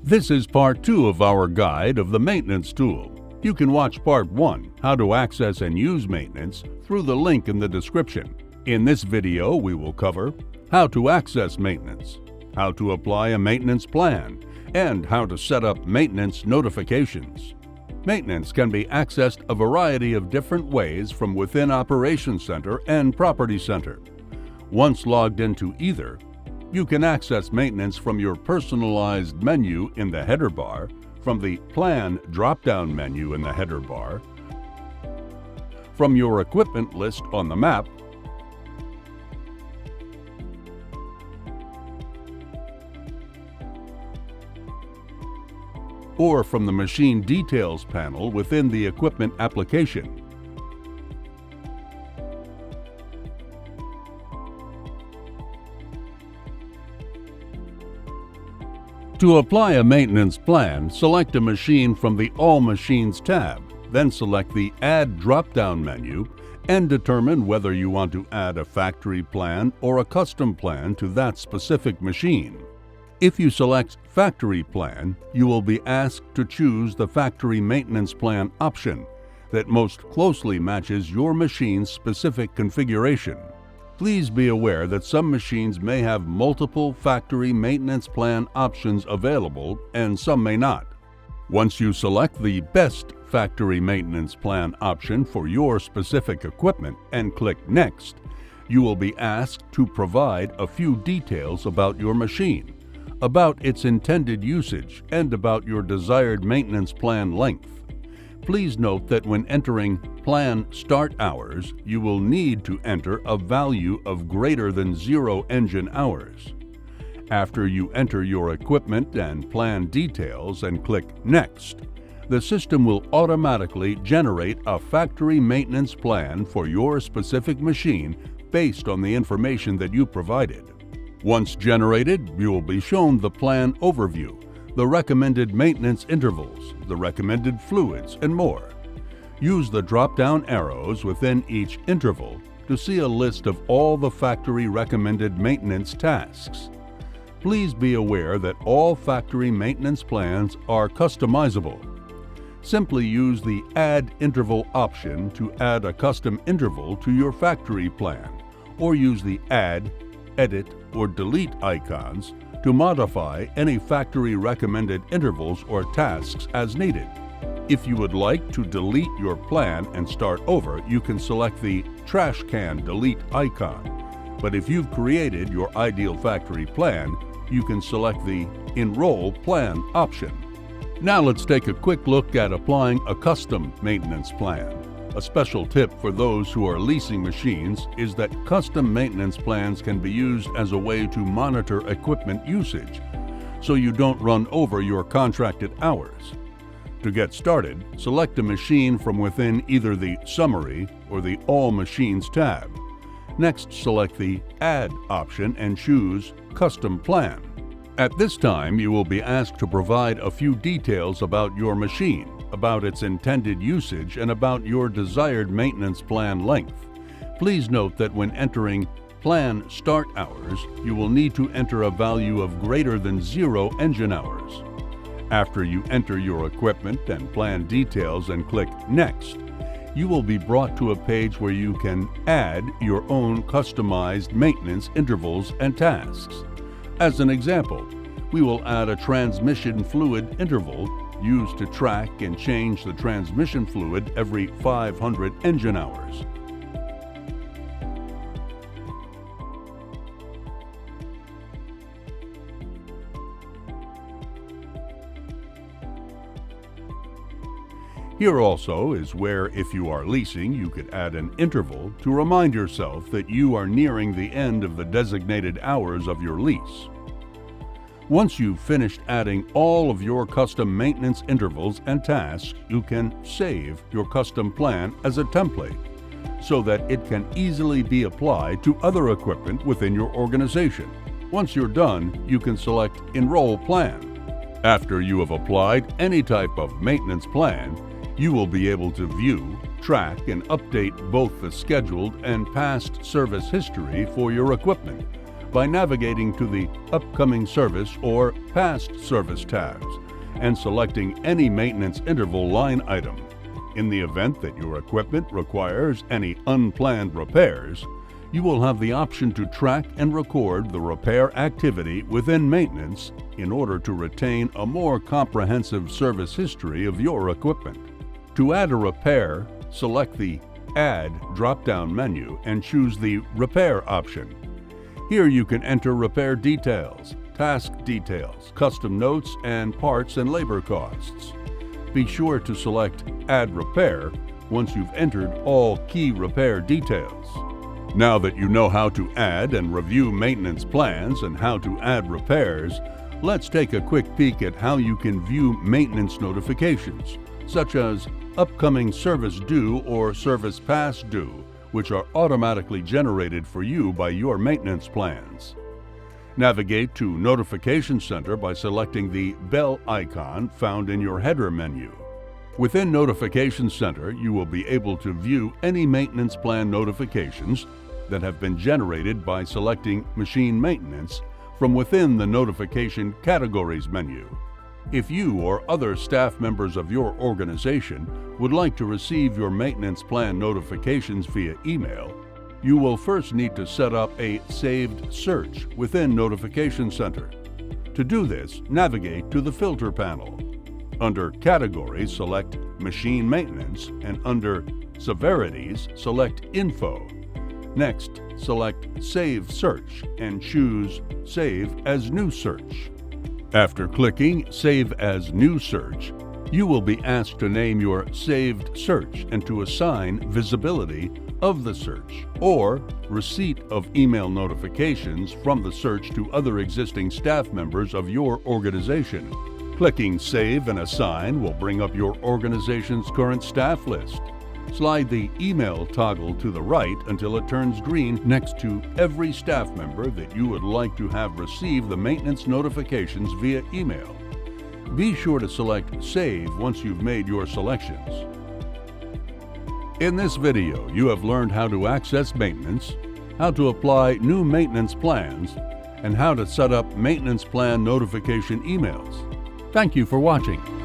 This is part 2 of our guide of the maintenance tool. You can watch part 1, how to access and use maintenance, through the link in the description. In this video, we will cover how to access maintenance, how to apply a maintenance plan, and how to set up maintenance notifications. Maintenance can be accessed a variety of different ways from within Operations Center and Property Center. Once logged into either, you can access maintenance from your personalized menu in the header bar, from the Plan drop-down menu in the header bar, from your equipment list on the map, or from the Machine Details panel within the Equipment application. To apply a maintenance plan, select a machine from the All Machines tab, then select the Add drop-down menu and determine whether you want to add a factory plan or a custom plan to that specific machine. If you select Factory Plan, you will be asked to choose the Factory Maintenance Plan option that most closely matches your machine's specific configuration. Please be aware that some machines may have multiple factory maintenance plan options available and some may not. Once you select the best factory maintenance plan option for your specific equipment and click Next, you will be asked to provide a few details about your machine, about its intended usage, and about your desired maintenance plan length. Please note that when entering Plan Start Hours, you will need to enter a value of greater than 0 engine hours. After you enter your equipment and plan details and click Next, the system will automatically generate a factory maintenance plan for your specific machine based on the information that you provided. Once generated, you will be shown the plan overview, the recommended maintenance intervals, the recommended fluids, and more. Use the drop-down arrows within each interval to see a list of all the factory recommended maintenance tasks. Please be aware that all factory maintenance plans are customizable. Simply use the Add Interval option to add a custom interval to your factory plan, or use the Add, Edit, or Delete icons to modify any factory recommended intervals or tasks as needed. If you would like to delete your plan and start over, you can select the Trash Can Delete icon. But if you've created your ideal factory plan, you can select the Enroll Plan option. Now let's take a quick look at applying a custom maintenance plan. A special tip for those who are leasing machines is that custom maintenance plans can be used as a way to monitor equipment usage, so you don't run over your contracted hours. To get started, select a machine from within either the Summary or the All Machines tab. Next, select the Add option and choose Custom Plan. At this time, you will be asked to provide a few details about your machine, about its intended usage, and about your desired maintenance plan length. Please note that when entering Plan Start Hours, you will need to enter a value of greater than 0 engine hours. After you enter your equipment and plan details and click Next, you will be brought to a page where you can add your own customized maintenance intervals and tasks. As an example, we will add a transmission fluid interval used to track and change the transmission fluid every 500 engine hours. Here also is where, if you are leasing, you could add an interval to remind yourself that you are nearing the end of the designated hours of your lease. Once you've finished adding all of your custom maintenance intervals and tasks, you can save your custom plan as a template so that it can easily be applied to other equipment within your organization. Once you're done, you can select Enroll Plan. After you have applied any type of maintenance plan, you will be able to view, track, and update both the scheduled and past service history for your equipment, by navigating to the Upcoming Service or Past Service tabs and selecting any maintenance interval line item. In the event that your equipment requires any unplanned repairs, you will have the option to track and record the repair activity within maintenance in order to retain a more comprehensive service history of your equipment. To add a repair, select the Add drop-down menu and choose the Repair option. Here you can enter repair details, task details, custom notes, and parts and labor costs. Be sure to select Add Repair once you've entered all key repair details. Now that you know how to add and review maintenance plans and how to add repairs, let's take a quick peek at how you can view maintenance notifications, such as upcoming service due or service past due, which are automatically generated for you by your maintenance plans. Navigate to Notification Center by selecting the bell icon found in your header menu. Within Notification Center, you will be able to view any maintenance plan notifications that have been generated by selecting Machine Maintenance from within the Notification Categories menu. If you or other staff members of your organization would like to receive your maintenance plan notifications via email, you will first need to set up a saved search within Notification Center. To do this, navigate to the Filter panel. Under Categories, select Machine Maintenance, and under Severities, select Info. Next, select Save Search and choose Save as New Search. After clicking Save as New Search, you will be asked to name your saved search and to assign visibility of the search or receipt of email notifications from the search to other existing staff members of your organization. Clicking Save and Assign will bring up your organization's current staff list. Slide the email toggle to the right until it turns green next to every staff member that you would like to have receive the maintenance notifications via email. Be sure to select Save once you've made your selections. In this video, you have learned how to access maintenance, how to apply new maintenance plans, and how to set up maintenance plan notification emails. Thank you for watching.